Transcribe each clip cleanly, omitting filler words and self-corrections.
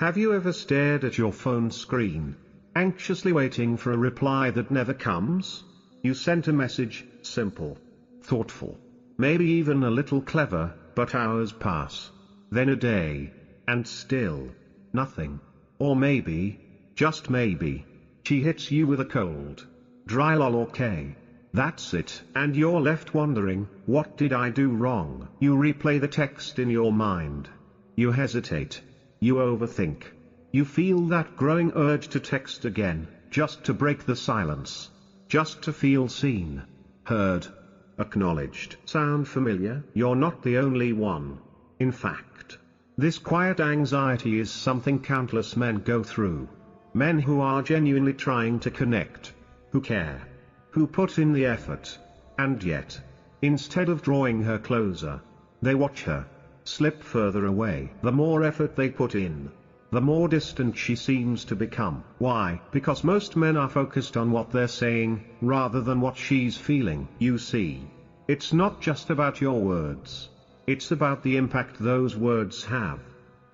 Have you ever stared at your phone screen, anxiously waiting for a reply that never comes? You sent a message, simple, thoughtful, maybe even a little clever, but hours pass. Then a day, and still nothing. Or maybe, just maybe, she hits you with a cold, dry lol okay. That's it. And you're left wondering, what did I do wrong? You replay the text in your mind. You hesitate. You overthink. You feel that growing urge to text again, just to break the silence. Just to feel seen, heard, acknowledged. Sound familiar? You're not the only one. In fact, this quiet anxiety is something countless men go through. Men who are genuinely trying to connect, who care, who put in the effort, and yet, instead of drawing her closer, they watch her slip further away. The more effort they put in, the more distant she seems to become. Why? Because most men are focused on what they're saying, rather than what she's feeling. You see, it's not just about your words. It's about the impact those words have.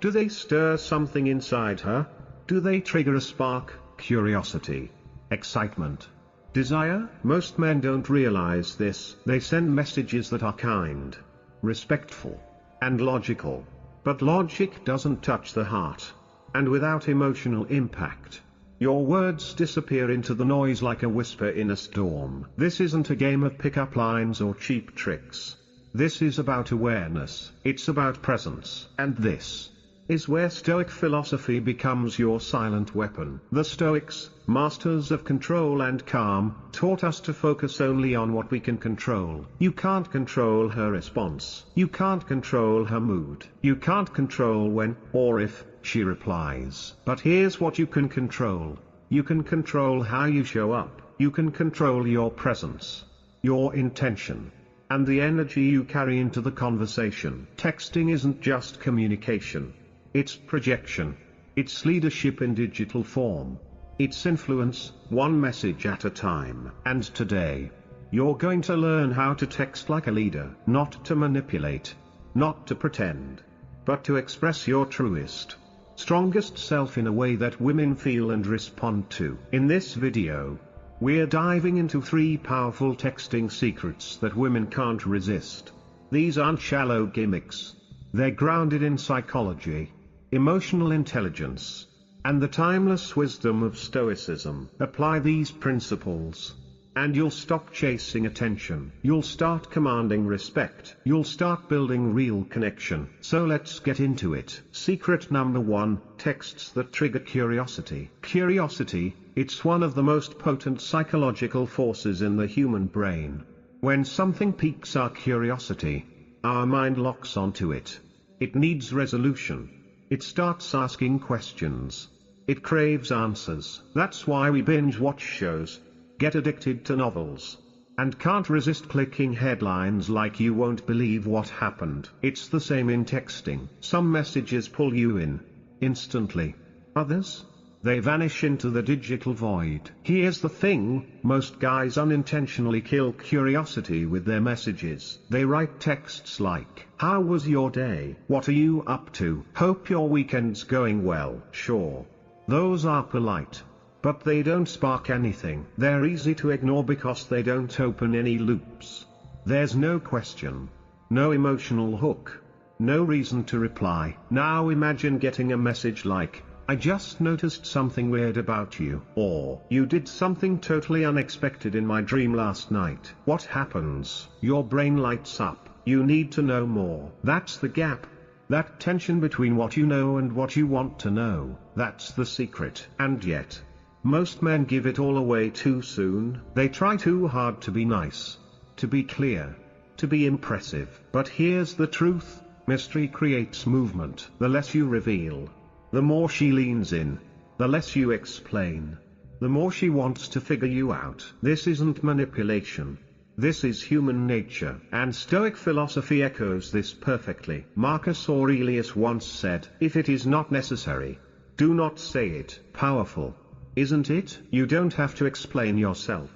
Do they stir something inside her? Do they trigger a spark, curiosity, excitement, desire? Most men don't realize this. They send messages that are kind, respectful, and logical. But logic doesn't touch the heart. And without emotional impact, your words disappear into the noise like a whisper in a storm. This isn't a game of pick-up lines or cheap tricks. This is about awareness. It's about presence. And this is where Stoic philosophy becomes your silent weapon. The Stoics, masters of control and calm, taught us to focus only on what we can control. You can't control her response. You can't control her mood. You can't control when, or if, she replies. But here's what you can control. You can control how you show up. You can control your presence, your intention, and the energy you carry into the conversation. Texting isn't just communication. It's projection. It's leadership in digital form. It's influence, one message at a time. And today, you're going to learn how to text like a leader. Not to manipulate, not to pretend, but to express your truest, strongest self in a way that women feel and respond to. In this video, we're diving into 3 powerful texting secrets that women can't resist. These aren't shallow gimmicks. They're grounded in psychology, emotional intelligence, and the timeless wisdom of Stoicism. Apply these principles, and you'll stop chasing attention. You'll start commanding respect. You'll start building real connection. So let's get into it. Secret number 1, texts that trigger curiosity. Curiosity, it's one of the most potent psychological forces in the human brain. When something piques our curiosity, our mind locks onto it. It needs resolution. It starts asking questions. It craves answers. That's why we binge watch shows, get addicted to novels, and can't resist clicking headlines like you won't believe what happened. It's the same in texting. Some messages pull you in instantly. Others, they vanish into the digital void. Here's the thing, most guys unintentionally kill curiosity with their messages. They write texts like, "How was your day? What are you up to? Hope your weekend's going well." Sure, those are polite, but they don't spark anything. They're easy to ignore because they don't open any loops. There's no question, no emotional hook, no reason to reply. Now imagine getting a message like, "I just noticed something weird about you," or "You did something totally unexpected in my dream last night." What happens? Your brain lights up. You need to know more. That's the gap. That tension between what you know and what you want to know. That's the secret. And yet, most men give it all away too soon. They try too hard to be nice, to be clear, to be impressive. But here's the truth. Mystery creates movement. The less you reveal, the more she leans in. The less you explain, the more she wants to figure you out. This isn't manipulation. This is human nature. And Stoic philosophy echoes this perfectly. Marcus Aurelius once said, "If it is not necessary, do not say it." Powerful, isn't it? You don't have to explain yourself.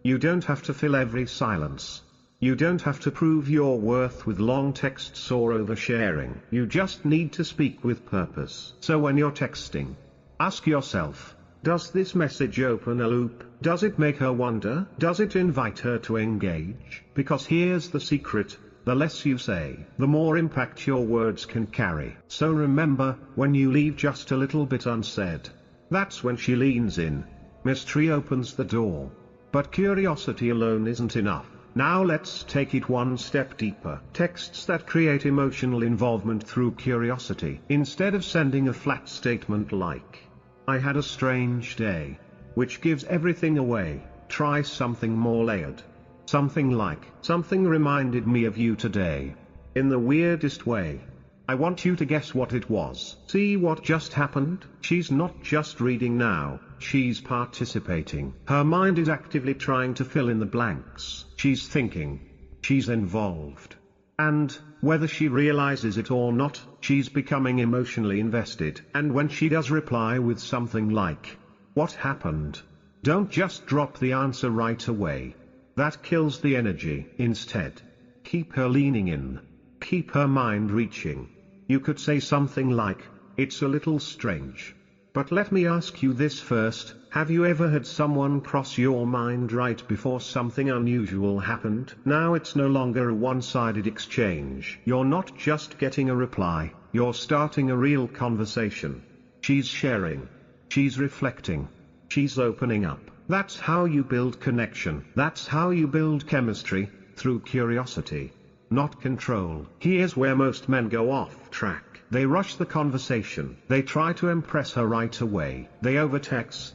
You don't have to fill every silence. You don't have to prove your worth with long texts or oversharing. You just need to speak with purpose. So when you're texting, ask yourself, does this message open a loop? Does it make her wonder? Does it invite her to engage? Because here's the secret. The less you say, the more impact your words can carry. So remember, when you leave just a little bit unsaid, that's when she leans in. Mystery opens the door. But curiosity alone isn't enough. Now let's take it one step deeper. Texts that create emotional involvement through curiosity. Instead of sending a flat statement like, "I had a strange day," which gives everything away, try something more layered. Something like, "Something reminded me of you today. In the weirdest way. I want you to guess what it was." See what just happened? She's not just reading now, she's participating. Her mind is actively trying to fill in the blanks. She's thinking. She's involved. And, whether she realizes it or not, she's becoming emotionally invested. And when she does reply with something like, "What happened?" don't just drop the answer right away. That kills the energy. Instead, keep her leaning in. Keep her mind reaching. You could say something like, "It's a little strange. But let me ask you this first, have you ever had someone cross your mind right before something unusual happened?" Now it's no longer a one-sided exchange. You're not just getting a reply, you're starting a real conversation. She's sharing. She's reflecting. She's opening up. That's how you build connection. That's how you build chemistry, through curiosity, not control. Here's where most men go off track. They rush the conversation. They try to impress her right away. They overtext,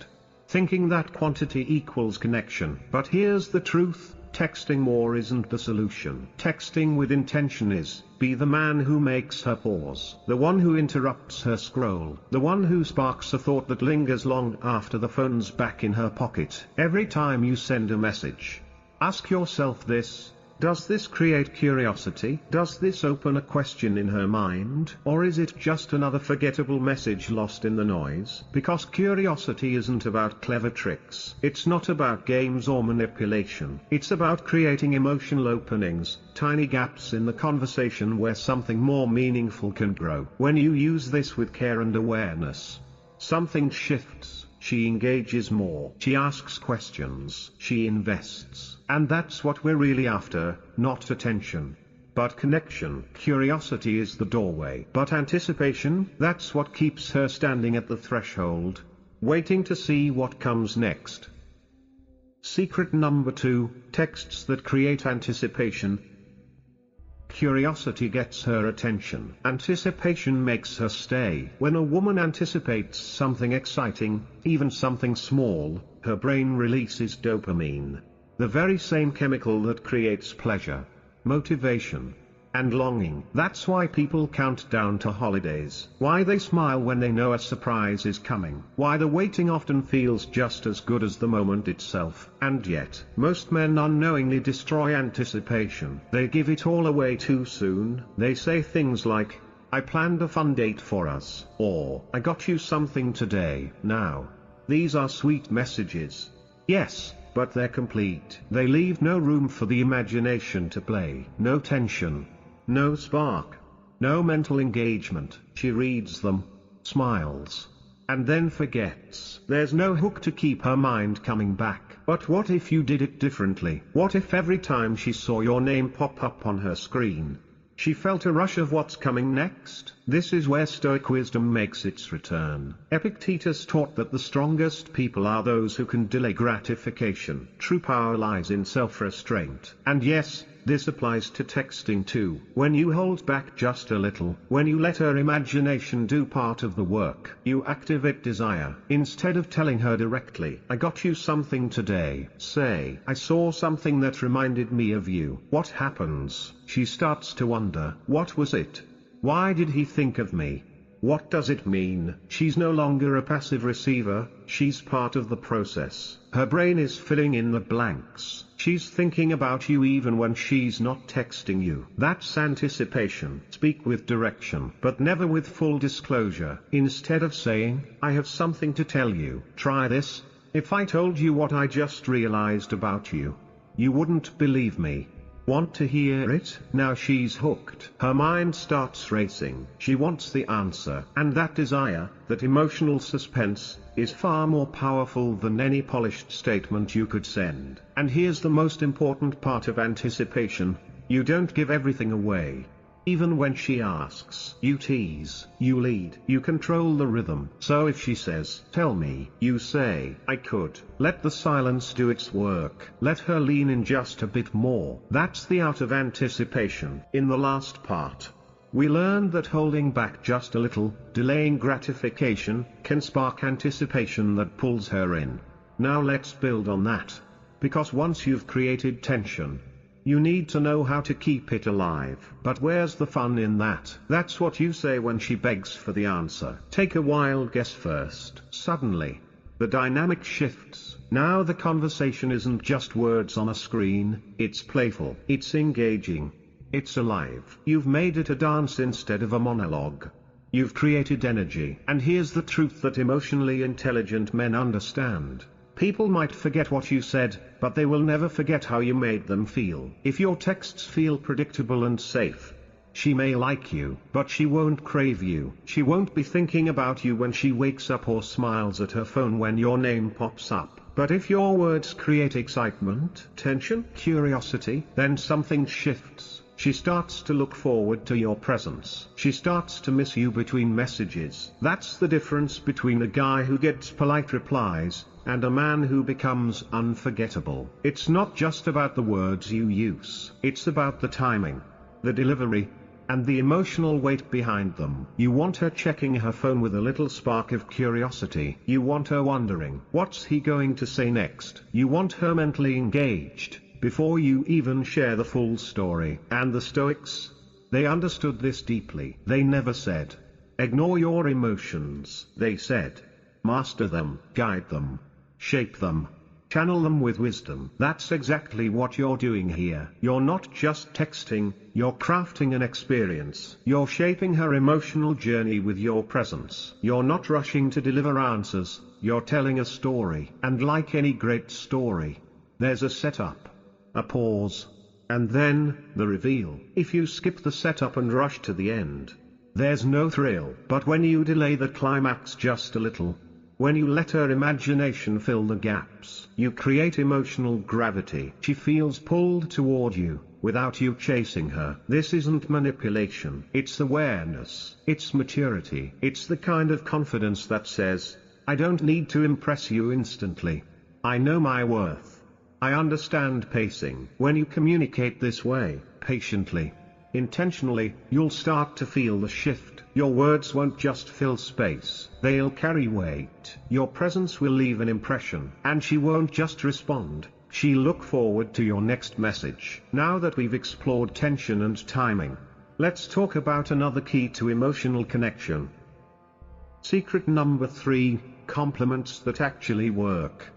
thinking that quantity equals connection. But here's the truth, texting more isn't the solution. Texting with intention is, be the man who makes her pause, the one who interrupts her scroll, the one who sparks a thought that lingers long after the phone's back in her pocket. Every time you send a message, ask yourself this: does this create curiosity? Does this open a question in her mind? Or is it just another forgettable message lost in the noise? Because curiosity isn't about clever tricks. It's not about games or manipulation. It's about creating emotional openings, tiny gaps in the conversation where something more meaningful can grow. When you use this with care and awareness, something shifts. She engages more. She asks questions. She invests. And that's what we're really after, not attention, but connection. Curiosity is the doorway. But anticipation, that's what keeps her standing at the threshold, waiting to see what comes next. Secret number 2, texts that create anticipation. Curiosity gets her attention. Anticipation makes her stay. When a woman anticipates something exciting, even something small, her brain releases dopamine. The very same chemical that creates pleasure, motivation, and longing. That's why people count down to holidays. Why they smile when they know a surprise is coming. Why the waiting often feels just as good as the moment itself. And yet, most men unknowingly destroy anticipation. They give it all away too soon. They say things like, "I planned a fun date for us," or "I got you something today." Now, these are sweet messages. Yes, but they're complete. They leave no room for the imagination to play. No tension. No spark. No mental engagement. She reads them, smiles, and then forgets. There's no hook to keep her mind coming back. But what if you did it differently? What if every time she saw your name pop up on her screen, she felt a rush of what's coming next? This is where Stoic wisdom makes its return. Epictetus taught that the strongest people are those who can delay gratification. True power lies in self-restraint. And yes, this applies to texting too. When you hold back just a little, when you let her imagination do part of the work, you activate desire. Instead of telling her directly, "I got you something today," say, "I saw something that reminded me of you." What happens? She starts to wonder, what was it? Why did he think of me? What does it mean? She's no longer a passive receiver, she's part of the process. Her brain is filling in the blanks. She's thinking about you even when she's not texting you. That's anticipation. Speak with direction, but never with full disclosure. Instead of saying, "I have something to tell you, try this. If I told you what I just realized about you, you wouldn't believe me." Want to hear it? Now she's hooked. Her mind starts racing. She wants the answer. And that desire, that emotional suspense, is far more powerful than any polished statement you could send. And here's the most important part of anticipation: you don't give everything away. Even when she asks, you tease, you lead, you control the rhythm. So if she says, "Tell me," you say, "I could." Let the silence do its work. Let her lean in just a bit more. That's the art of anticipation. In the last part, we learned that holding back just a little, delaying gratification, can spark anticipation that pulls her in. Now let's build on that. Because once you've created tension, you need to know how to keep it alive. But where's the fun in that? That's what you say when she begs for the answer. Take a wild guess first. Suddenly, the dynamic shifts. Now the conversation isn't just words on a screen, it's playful, it's engaging, it's alive. You've made it a dance instead of a monologue. You've created energy. And here's the truth that emotionally intelligent men understand. People might forget what you said, but they will never forget how you made them feel. If your texts feel predictable and safe, she may like you, but she won't crave you. She won't be thinking about you when she wakes up or smiles at her phone when your name pops up. But if your words create excitement, tension, curiosity, then something shifts. She starts to look forward to your presence. She starts to miss you between messages. That's the difference between a guy who gets polite replies and a man who becomes unforgettable. It's not just about the words you use. It's about the timing, the delivery, and the emotional weight behind them. You want her checking her phone with a little spark of curiosity. You want her wondering, what's he going to say next? You want her mentally engaged before you even share the full story. And the Stoics, they understood this deeply. They never said, "Ignore your emotions." They said, "Master them, guide them, shape them, channel them with wisdom." That's exactly what you're doing here. You're not just texting, you're crafting an experience. You're shaping her emotional journey with your presence. You're not rushing to deliver answers, you're telling a story. And like any great story, there's a setup, a pause, and then the reveal. If you skip the setup and rush to the end, there's no thrill. But when you delay the climax just a little, when you let her imagination fill the gaps, you create emotional gravity. She feels pulled toward you, without you chasing her. This isn't manipulation. It's awareness. It's maturity. It's the kind of confidence that says, "I don't need to impress you instantly. I know my worth. I understand pacing." When you communicate this way, patiently, intentionally, you'll start to feel the shift. Your words won't just fill space, they'll carry weight. Your presence will leave an impression. And she won't just respond, she'll look forward to your next message. Now that we've explored tension and timing, let's talk about another key to emotional connection. Secret number 3, compliments that actually work.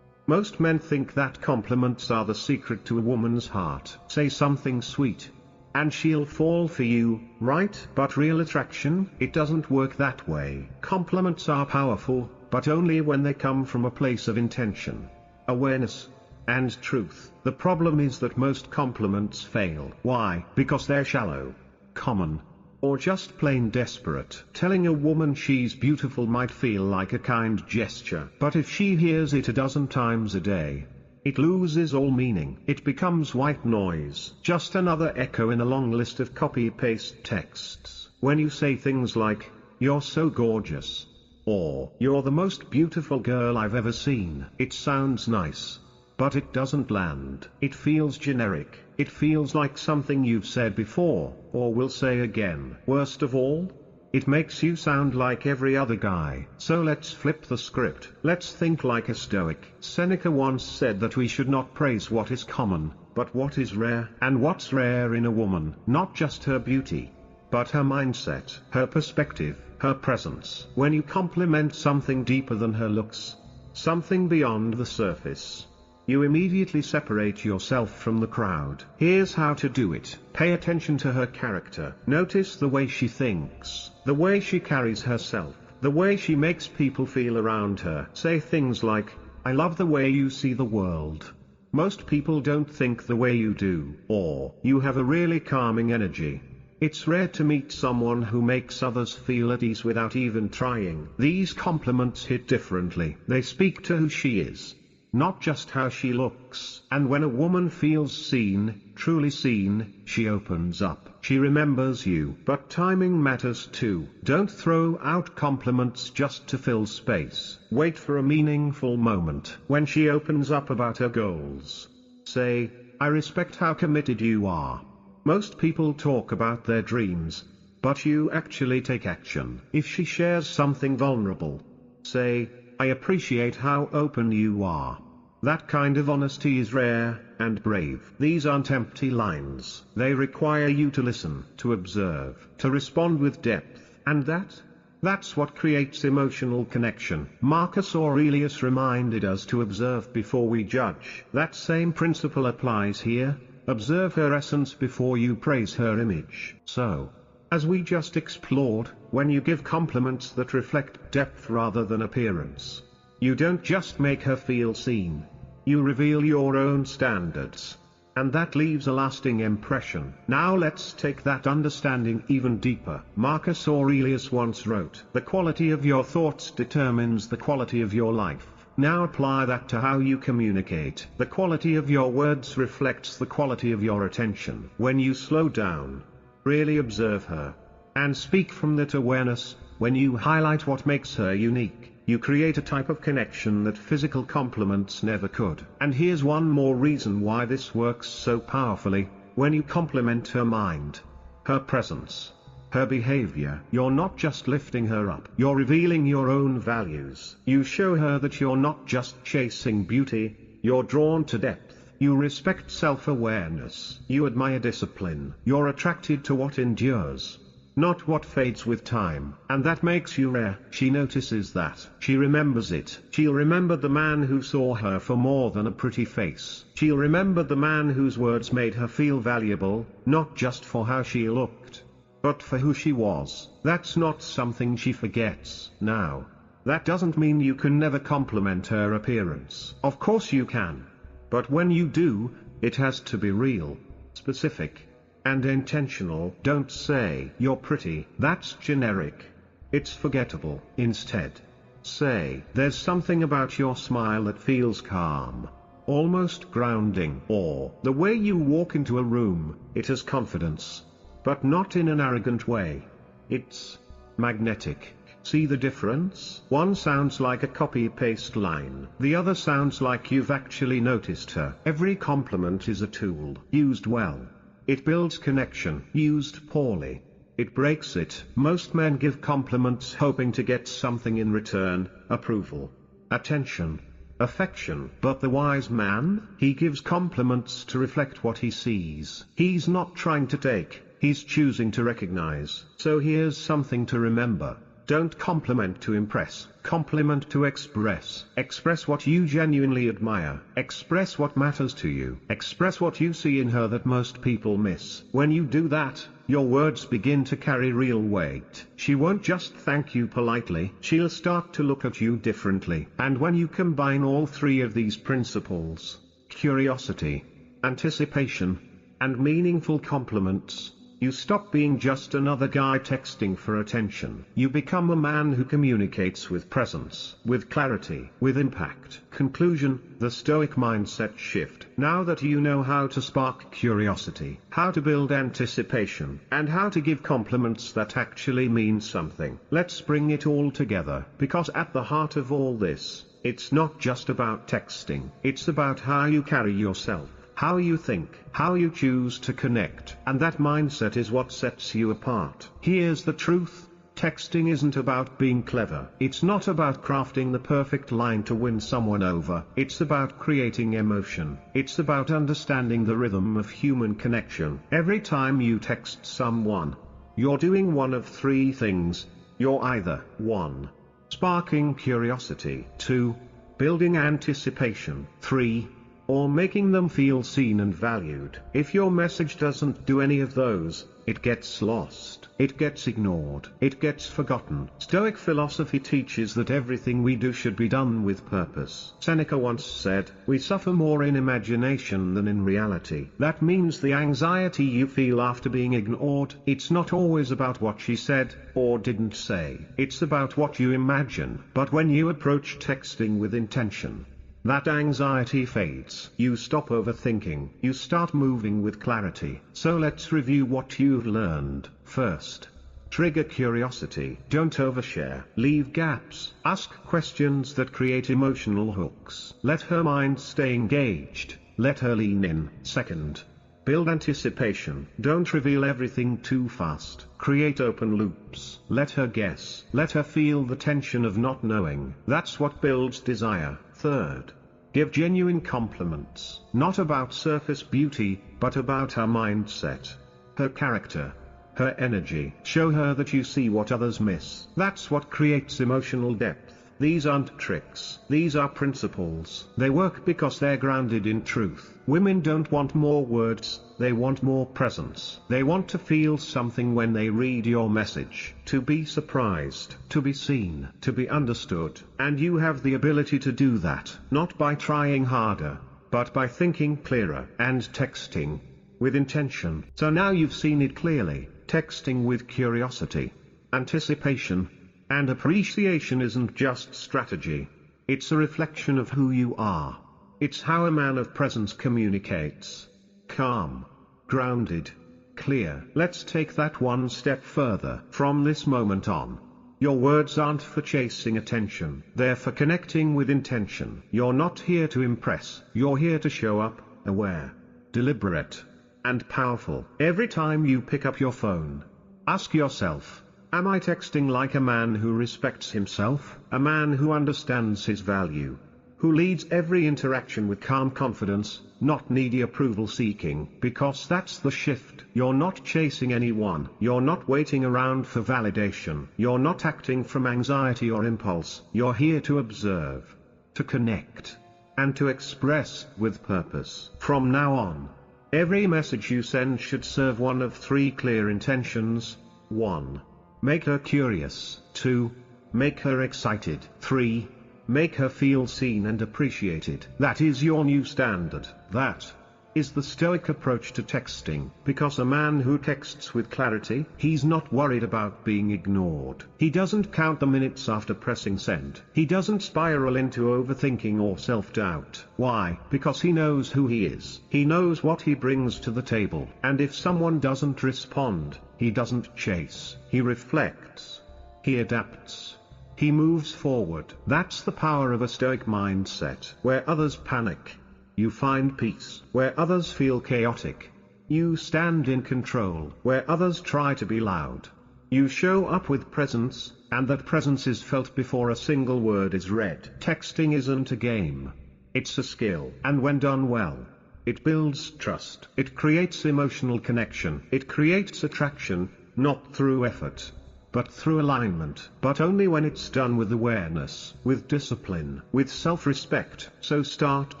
Most men think that compliments are the secret to a woman's heart. Say something sweet, and she'll fall for you, right? But real attraction, it doesn't work that way. Compliments are powerful, but only when they come from a place of intention, awareness, and truth. The problem is that most compliments fail. Why? Because they're shallow, common, or just plain desperate. Telling a woman she's beautiful might feel like a kind gesture, but if she hears it a dozen times a day, it loses all meaning. It becomes white noise, just another echo in a long list of copy-paste texts. When you say things like, "You're so gorgeous," or "You're the most beautiful girl I've ever seen," it sounds nice, but it doesn't land. It feels generic. It feels like something you've said before, or will say again. Worst of all, it makes you sound like every other guy. So let's flip the script. Let's think like a Stoic. Seneca once said that we should not praise what is common, but what is rare. And what's rare in a woman? Not just her beauty, but her mindset, her perspective, her presence. When you compliment something deeper than her looks, something beyond the surface, you immediately separate yourself from the crowd. Here's how to do it. Pay attention to her character. Notice the way she thinks, the way she carries herself, the way she makes people feel around her. Say things like, "I love the way you see the world," Most people don't think the way you do, or you have a really calming energy. It's rare to meet someone who makes others feel at ease without even trying. These compliments hit differently. They speak to who she is, not just how she looks. And when a woman feels seen, truly seen, she opens up. She remembers you. But timing matters too. Don't throw out compliments just to fill space. Wait for a meaningful moment. When she opens up about her goals, say, "I respect how committed you are." Most people talk about their dreams, but you actually take action. If she shares something vulnerable, say, "I appreciate how open you are." That kind of honesty is rare and brave. These aren't empty lines. They require you to listen, to observe, to respond with depth. And that's what creates emotional connection. Marcus Aurelius reminded us to observe before we judge. That same principle applies here. Observe her essence before you praise her image. So, as we just explored, when you give compliments that reflect depth rather than appearance, you don't just make her feel seen. You reveal your own standards. And that leaves a lasting impression. Now let's take that understanding even deeper. Marcus Aurelius once wrote, "The quality of your thoughts determines the quality of your life." Now apply that to how you communicate. The quality of your words reflects the quality of your attention. When you slow down, really observe her, and speak from that awareness, when you highlight what makes her unique, you create a type of connection that physical compliments never could. And here's one more reason why this works so powerfully. When you compliment her mind, her presence, her behavior, you're not just lifting her up, you're revealing your own values. You show her that you're not just chasing beauty, you're drawn to depth. You respect self-awareness. You admire discipline. You're attracted to what endures, not what fades with time. And that makes you rare. She notices that. She remembers it. She'll remember the man who saw her for more than a pretty face. She'll remember the man whose words made her feel valuable, not just for how she looked, but for who she was. That's not something she forgets. Now, that doesn't mean you can never compliment her appearance. Of course you can. But when you do, it has to be real, specific, and intentional. Don't say, "You're pretty." That's generic. It's forgettable. Instead, say, "There's something about your smile that feels calm, almost grounding." Or, "The way you walk into a room, it has confidence, but not in an arrogant way. It's magnetic." See the difference? One sounds like a copy-paste line. The other sounds like you've actually noticed her. Every compliment is a tool. Used well, it builds connection. Used poorly, it breaks it. Most men give compliments hoping to get something in return: approval, attention, affection. But the wise man, he gives compliments to reflect what he sees. He's not trying to take, he's choosing to recognize. So here's something to remember. Don't compliment to impress, compliment to express. Express what you genuinely admire. Express what matters to you. Express what you see in her that most people miss. When you do that, your words begin to carry real weight. She won't just thank you politely, she'll start to look at you differently. And when you combine all three of these principles, curiosity, anticipation, and meaningful compliments, you stop being just another guy texting for attention. You become a man who communicates with presence, with clarity, with impact. Conclusion: the Stoic mindset shift. Now that you know how to spark curiosity, how to build anticipation, and how to give compliments that actually mean something, let's bring it all together. Because at the heart of all this, it's not just about texting. It's about how you carry yourself, how you think, how you choose to connect. And that mindset is what sets you apart. Here's the truth: texting isn't about being clever. It's not about crafting the perfect line to win someone over. It's about creating emotion. It's about understanding the rhythm of human connection. Every time you text someone, you're doing one of three things. You're either 1. Sparking curiosity, 2. Building anticipation, 3. Or making them feel seen and valued. If your message doesn't do any of those, it gets lost, it gets ignored, it gets forgotten. Stoic philosophy teaches that everything we do should be done with purpose. Seneca once said, "We suffer more in imagination than in reality." That means the anxiety you feel after being ignored, it's not always about what she said, or didn't say. It's about what you imagine. But when you approach texting with intention, that anxiety fades. You stop overthinking. You start moving with clarity. So let's review what you've learned. First, trigger curiosity. Don't overshare. Leave gaps. Ask questions that create emotional hooks. Let her mind stay engaged. Let her lean in. Second, build anticipation. Don't reveal everything too fast. Create open loops. Let her guess. Let her feel the tension of not knowing. That's what builds desire. Third, give genuine compliments. Not about surface beauty, but about her mindset, her character, her energy. Show her that you see what others miss. That's what creates emotional depth. These aren't tricks. These are principles. They work because they're grounded in truth. Women don't want more words, they want more presence. They want to feel something when they read your message. To be surprised, to be seen, to be understood. And you have the ability to do that, not by trying harder, but by thinking clearer and texting with intention. So now you've seen it clearly. Texting with curiosity, anticipation, and appreciation isn't just strategy. It's a reflection of who you are. It's how a man of presence communicates. Calm, grounded, clear. Let's take that one step further. From this moment on, your words aren't for chasing attention. They're for connecting with intention. You're not here to impress. You're here to show up, aware, deliberate, and powerful. Every time you pick up your phone, ask yourself, am I texting like a man who respects himself? A man who understands his value? Who leads every interaction with calm confidence, not needy approval seeking? Because that's the shift. You're not chasing anyone. You're not waiting around for validation. You're not acting from anxiety or impulse. You're here to observe, to connect, and to express with purpose. From now on, every message you send should serve one of three clear intentions. 1. Make her curious. 2. Make her excited. 3. Make her feel seen and appreciated. That is your new standard. That is the Stoic approach to texting. Because a man who texts with clarity, he's not worried about being ignored. He doesn't count the minutes after pressing send. He doesn't spiral into overthinking or self-doubt. Why? Because he knows who he is. He knows what he brings to the table. And if someone doesn't respond, he doesn't chase. He reflects. He adapts. He moves forward. That's the power of a Stoic mindset. Where others panic, you find peace. Where others feel chaotic, you stand in control. Where others try to be loud, you show up with presence, and that presence is felt before a single word is read. Texting isn't a game. It's a skill. And when done well, it builds trust. It creates emotional connection. It creates attraction, not through effort, but through alignment. But only when it's done with awareness, with discipline, with self-respect. So start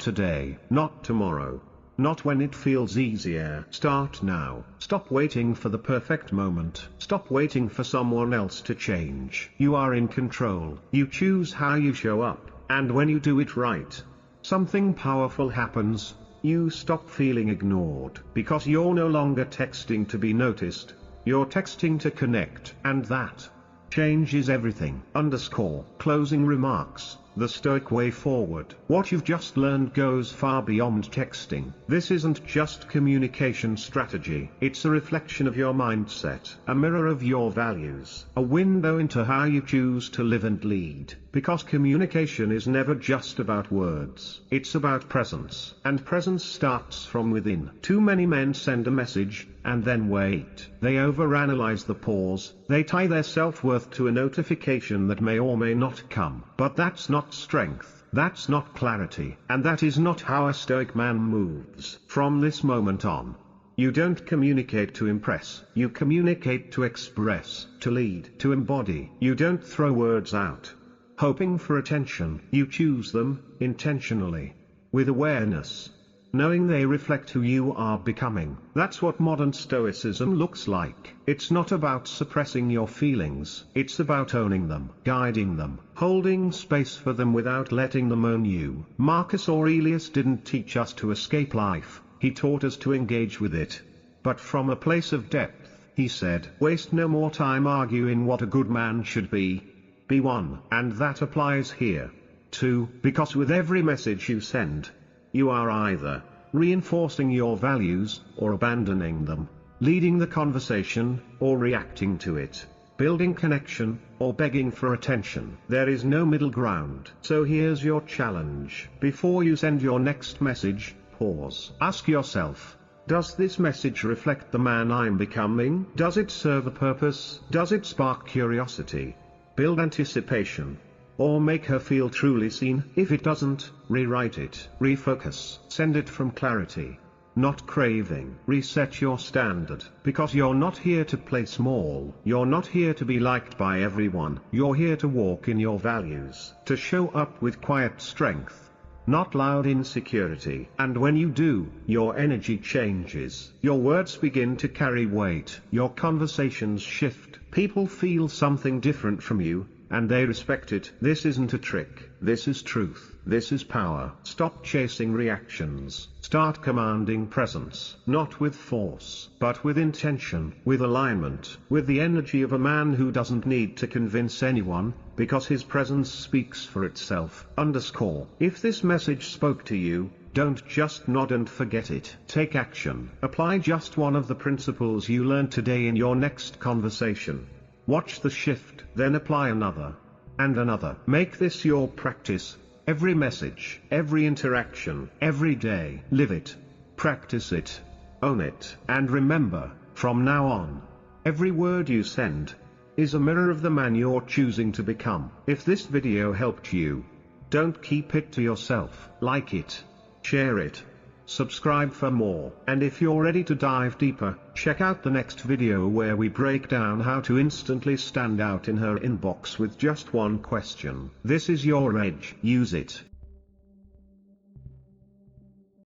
today, not tomorrow. Not when it feels easier. Start now. Stop waiting for the perfect moment. Stop waiting for someone else to change. You are in control. You choose how you show up. And when you do it right, something powerful happens. You stop feeling ignored. Because you're no longer texting to be noticed. You're texting to connect. And that changes everything. Closing remarks. The Stoic way forward. What you've just learned goes far beyond texting. This isn't just communication strategy. It's a reflection of your mindset, a mirror of your values, a window into how you choose to live and lead. Because communication is never just about words. It's about presence. And presence starts from within. Too many men send a message, and then wait. They overanalyze the pause. They tie their self-worth to a notification that may or may not come. But that's not strength. That's not clarity. And that is not how a Stoic man moves. From this moment on, you don't communicate to impress. You communicate to express, to lead, to embody. You don't throw words out, hoping for attention. You choose them, intentionally, with awareness, knowing they reflect who you are becoming. That's what modern Stoicism looks like. It's not about suppressing your feelings, it's about owning them, guiding them, holding space for them without letting them own you. Marcus Aurelius didn't teach us to escape life, he taught us to engage with it. But from a place of depth, he said, waste no more time arguing what a good man should be. Be one. And that applies here. 2. Because with every message you send, you are either reinforcing your values, or abandoning them, leading the conversation, or reacting to it, building connection, or begging for attention. There is no middle ground. So here's your challenge. Before you send your next message, pause. Ask yourself, does this message reflect the man I'm becoming? Does it serve a purpose? Does it spark curiosity, build anticipation, or make her feel truly seen? If it doesn't, rewrite it. Refocus. Send it from clarity, not craving. Reset your standard, because you're not here to play small. You're not here to be liked by everyone. You're here to walk in your values, to show up with quiet strength, not loud insecurity. And when you do, your energy changes. Your words begin to carry weight. Your conversations shift. People feel something different from you, and they respect it. This isn't a trick. This is truth. This is power. Stop chasing reactions. Start commanding presence. Not with force, but with intention, with alignment, with the energy of a man who doesn't need to convince anyone, because his presence speaks for itself. If this message spoke to you, don't just nod and forget it. Take action. Apply just one of the principles you learned today in your next conversation. Watch the shift, then apply another, and another. Make this your practice. Every message, every interaction, every day. Live it. Practice it. Own it. And remember, from now on, every word you send is a mirror of the man you're choosing to become. If this video helped you, don't keep it to yourself. Like it. Share it. Subscribe for more. And if you're ready to dive deeper, check out the next video where we break down how to instantly stand out in her inbox with just one question. This is your edge. Use it.